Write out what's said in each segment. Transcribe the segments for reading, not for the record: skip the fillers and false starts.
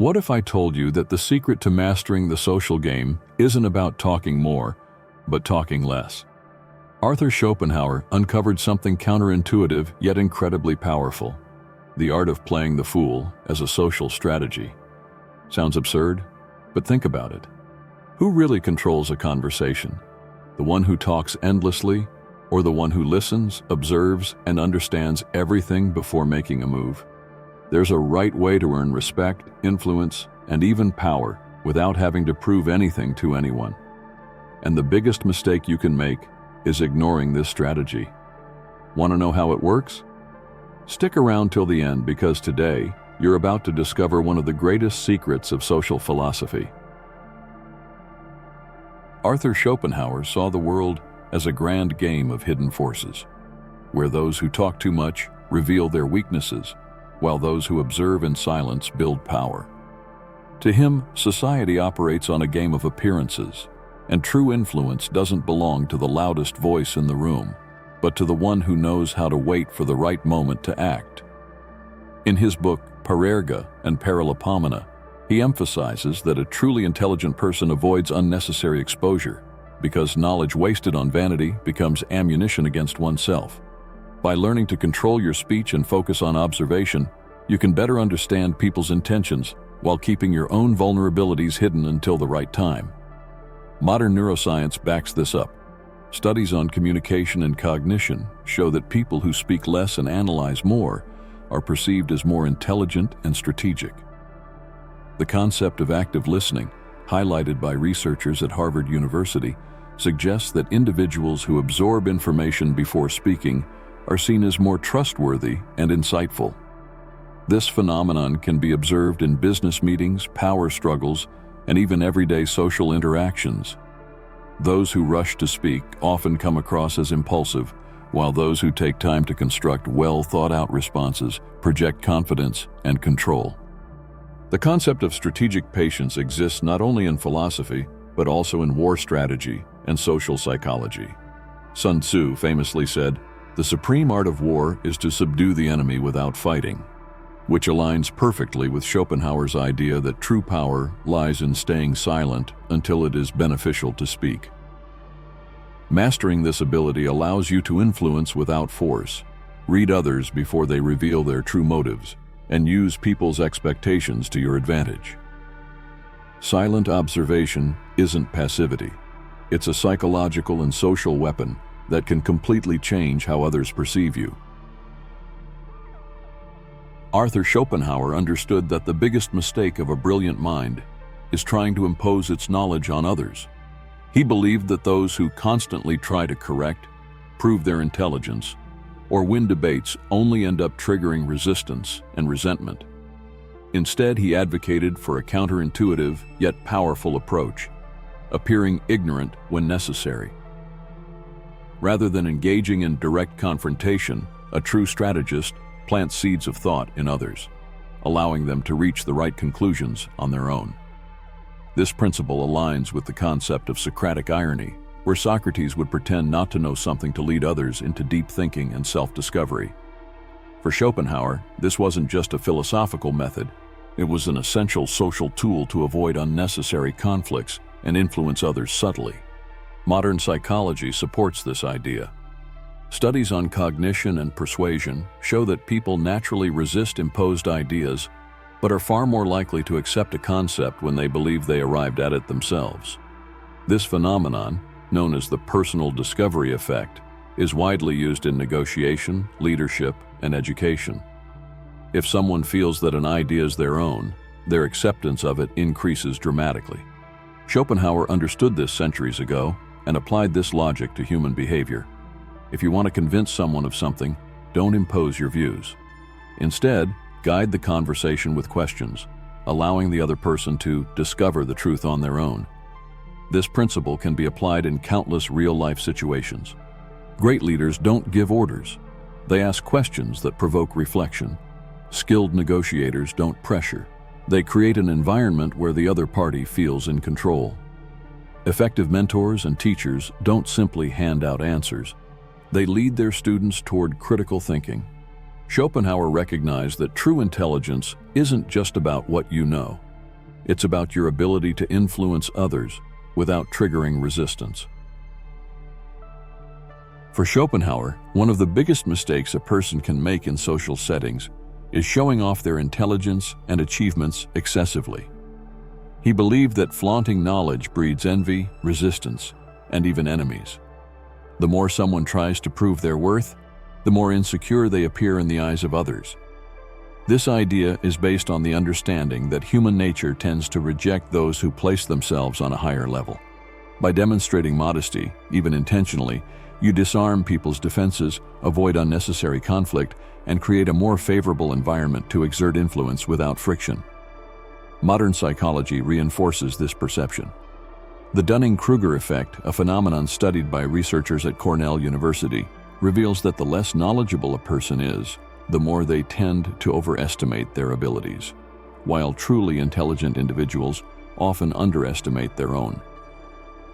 What if I told you that the secret to mastering the social game isn't about talking more, but talking less? Arthur Schopenhauer uncovered something counterintuitive yet incredibly powerful: the art of playing the fool as a social strategy. Sounds absurd, but think about it. Who really controls a conversation? The one who talks endlessly, or the one who listens, observes, and understands everything before making a move? There's a right way to earn respect, influence, and even power without having to prove anything to anyone. And the biggest mistake you can make is ignoring this strategy. Want to know how it works? Stick around till the end, because today you're about to discover one of the greatest secrets of social philosophy. Arthur Schopenhauer saw the world as a grand game of hidden forces, where those who talk too much reveal their weaknesses, while those who observe in silence build power. To him, society operates on a game of appearances, and true influence doesn't belong to the loudest voice in the room, but to the one who knows how to wait for the right moment to act. In his book, Parerga and Paralipomena, he emphasizes that a truly intelligent person avoids unnecessary exposure, because knowledge wasted on vanity becomes ammunition against oneself. By learning to control your speech and focus on observation, you can better understand people's intentions while keeping your own vulnerabilities hidden until the right time. Modern neuroscience backs this up. Studies on communication and cognition show that people who speak less and analyze more are perceived as more intelligent and strategic. The concept of active listening, highlighted by researchers at Harvard University, suggests that individuals who absorb information before speaking are seen as more trustworthy and insightful. This phenomenon can be observed in business meetings, power struggles, and even everyday social interactions. Those who rush to speak often come across as impulsive, while those who take time to construct well-thought-out responses project confidence and control. The concept of strategic patience exists not only in philosophy, but also in war strategy and social psychology. Sun Tzu famously said, "The supreme art of war is to subdue the enemy without fighting," which aligns perfectly with Schopenhauer's idea that true power lies in staying silent until it is beneficial to speak. Mastering this ability allows you to influence without force, read others before they reveal their true motives, and use people's expectations to your advantage. Silent observation isn't passivity. It's a psychological and social weapon that can completely change how others perceive you. Arthur Schopenhauer understood that the biggest mistake of a brilliant mind is trying to impose its knowledge on others. He believed that those who constantly try to correct, prove their intelligence, or win debates only end up triggering resistance and resentment. Instead, he advocated for a counterintuitive yet powerful approach, appearing ignorant when necessary. Rather than engaging in direct confrontation, a true strategist plants seeds of thought in others, allowing them to reach the right conclusions on their own. This principle aligns with the concept of Socratic irony, where Socrates would pretend not to know something to lead others into deep thinking and self-discovery. For Schopenhauer, this wasn't just a philosophical method, it was an essential social tool to avoid unnecessary conflicts and influence others subtly. Modern psychology supports this idea. Studies on cognition and persuasion show that people naturally resist imposed ideas, but are far more likely to accept a concept when they believe they arrived at it themselves. This phenomenon, known as the personal discovery effect, is widely used in negotiation, leadership, and education. If someone feels that an idea is their own, their acceptance of it increases dramatically. Schopenhauer understood this centuries ago and applied this logic to human behavior. If you want to convince someone of something, don't impose your views. Instead, guide the conversation with questions, allowing the other person to discover the truth on their own. This principle can be applied in countless real-life situations. Great leaders don't give orders. They ask questions that provoke reflection. Skilled negotiators don't pressure. They create an environment where the other party feels in control. Effective mentors and teachers don't simply hand out answers. They lead their students toward critical thinking. Schopenhauer recognized that true intelligence isn't just about what you know, It's about your ability to influence others without triggering resistance. For Schopenhauer, one of the biggest mistakes a person can make in social settings is showing off their intelligence and achievements excessively. He believed that flaunting knowledge breeds envy, resistance, and even enemies. The more someone tries to prove their worth, the more insecure they appear in the eyes of others. This idea is based on the understanding that human nature tends to reject those who place themselves on a higher level. By demonstrating modesty, even intentionally, you disarm people's defenses, avoid unnecessary conflict, and create a more favorable environment to exert influence without friction. Modern psychology reinforces this perception. The Dunning-Kruger effect, a phenomenon studied by researchers at Cornell University, reveals that the less knowledgeable a person is, the more they tend to overestimate their abilities, while truly intelligent individuals often underestimate their own.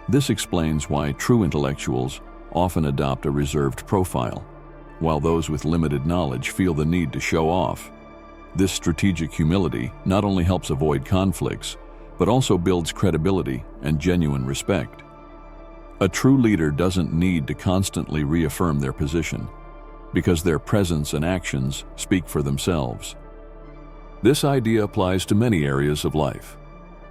This explains why true intellectuals often adopt a reserved profile, while those with limited knowledge feel the need to show off. This strategic humility not only helps avoid conflicts, but also builds credibility and genuine respect. A true leader doesn't need to constantly reaffirm their position, because their presence and actions speak for themselves. This idea applies to many areas of life.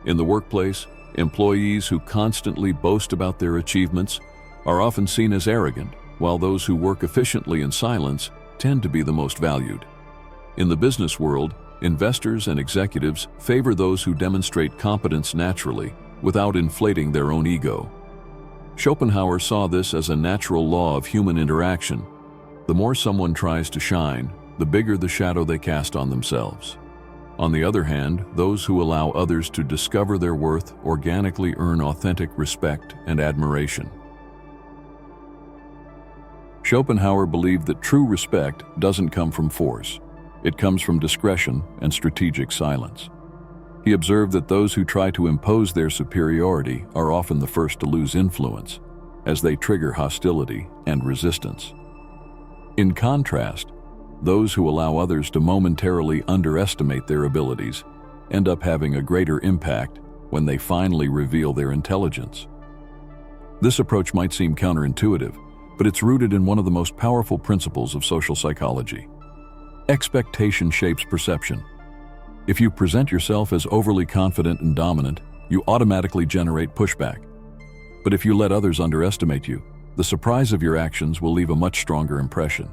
In the workplace, employees who constantly boast about their achievements are often seen as arrogant, while those who work efficiently in silence tend to be the most valued. In the business world, investors and executives favor those who demonstrate competence naturally, without inflating their own ego. Schopenhauer saw this as a natural law of human interaction. The more someone tries to shine, the bigger the shadow they cast on themselves. On the other hand, those who allow others to discover their worth organically earn authentic respect and admiration. Schopenhauer believed that true respect doesn't come from force. It comes from discretion and strategic silence. He observed that those who try to impose their superiority are often the first to lose influence, as they trigger hostility and resistance. In contrast, those who allow others to momentarily underestimate their abilities end up having a greater impact when they finally reveal their intelligence. This approach might seem counterintuitive, but it's rooted in one of the most powerful principles of social psychology. Expectation shapes perception. If you present yourself as overly confident and dominant, you automatically generate pushback. But if you let others underestimate you, the surprise of your actions will leave a much stronger impression.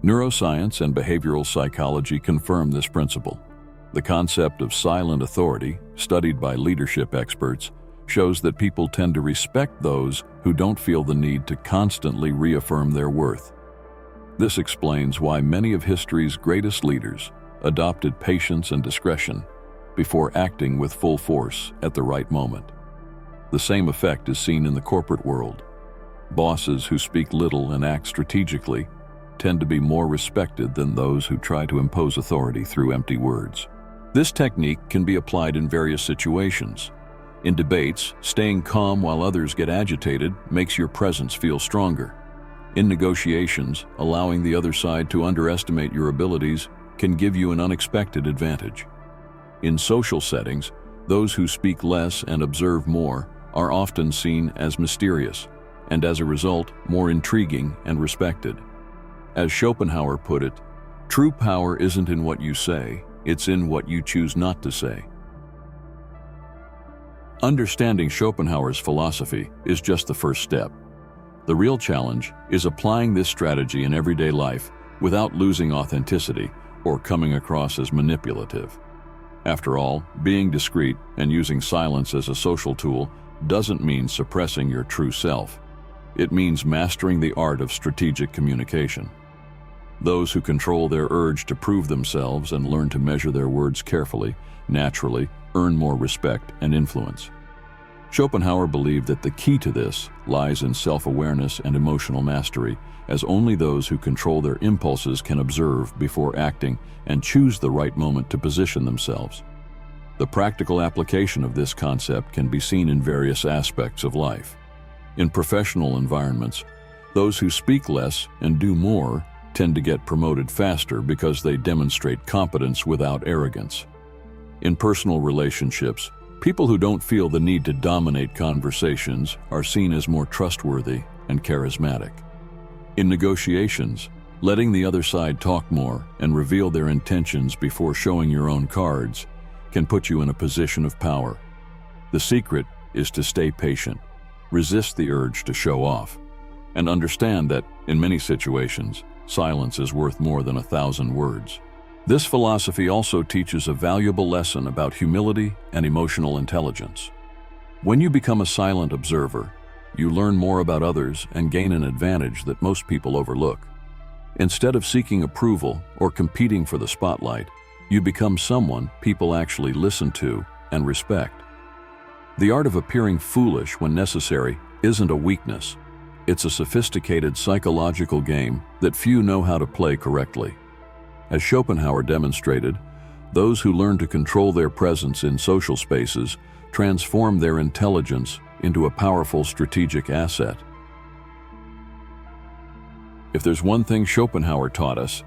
Neuroscience and behavioral psychology confirm this principle. The concept of silent authority, studied by leadership experts, shows that people tend to respect those who don't feel the need to constantly reaffirm their worth. This explains why many of history's greatest leaders adopted patience and discretion before acting with full force at the right moment. The same effect is seen in the corporate world. Bosses who speak little and act strategically tend to be more respected than those who try to impose authority through empty words. This technique can be applied in various situations. In debates, staying calm while others get agitated makes your presence feel stronger. In negotiations, allowing the other side to underestimate your abilities can give you an unexpected advantage. In social settings, those who speak less and observe more are often seen as mysterious, and as a result, more intriguing and respected. As Schopenhauer put it, true power isn't in what you say, it's in what you choose not to say. Understanding Schopenhauer's philosophy is just the first step. The real challenge is applying this strategy in everyday life without losing authenticity or coming across as manipulative. After all, being discreet and using silence as a social tool doesn't mean suppressing your true self. It means mastering the art of strategic communication. Those who control their urge to prove themselves and learn to measure their words carefully, naturally, earn more respect and influence. Schopenhauer believed that the key to this lies in self-awareness and emotional mastery, as only those who control their impulses can observe before acting and choose the right moment to position themselves. The practical application of this concept can be seen in various aspects of life. In professional environments, those who speak less and do more tend to get promoted faster because they demonstrate competence without arrogance. In personal relationships, people who don't feel the need to dominate conversations are seen as more trustworthy and charismatic. In negotiations, letting the other side talk more and reveal their intentions before showing your own cards can put you in a position of power. The secret is to stay patient, resist the urge to show off, and understand that, in many situations, silence is worth more than 1,000 words. This philosophy also teaches a valuable lesson about humility and emotional intelligence. When you become a silent observer, you learn more about others and gain an advantage that most people overlook. Instead of seeking approval or competing for the spotlight, you become someone people actually listen to and respect. The art of appearing foolish when necessary isn't a weakness. It's a sophisticated psychological game that few know how to play correctly. As Schopenhauer demonstrated, those who learn to control their presence in social spaces transform their intelligence into a powerful strategic asset. If there's one thing Schopenhauer taught us,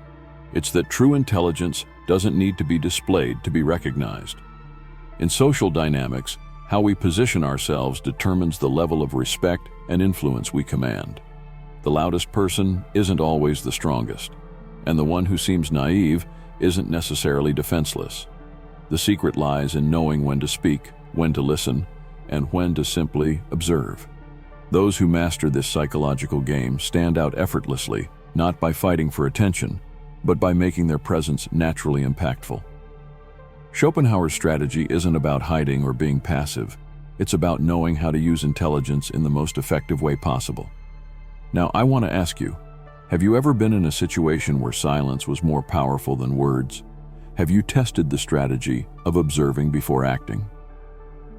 it's that true intelligence doesn't need to be displayed to be recognized. In social dynamics, how we position ourselves determines the level of respect and influence we command. The loudest person isn't always the strongest, and the one who seems naive isn't necessarily defenseless. The secret lies in knowing when to speak, when to listen, and when to simply observe. Those who master this psychological game stand out effortlessly, not by fighting for attention, but by making their presence naturally impactful. Schopenhauer's strategy isn't about hiding or being passive. It's about knowing how to use intelligence in the most effective way possible. Now, I want to ask you, have you ever been in a situation where silence was more powerful than words? Have you tested the strategy of observing before acting?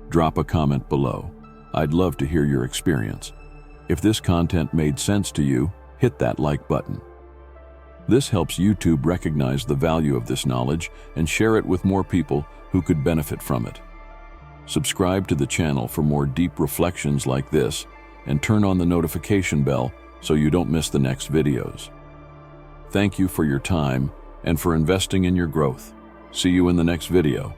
Drop a comment below. I'd love to hear your experience. If this content made sense to you, hit that like button. This helps YouTube recognize the value of this knowledge and share it with more people who could benefit from it. Subscribe to the channel for more deep reflections like this, and turn on the notification bell so you don't miss the next videos. Thank you for your time and for investing in your growth. See you in the next video.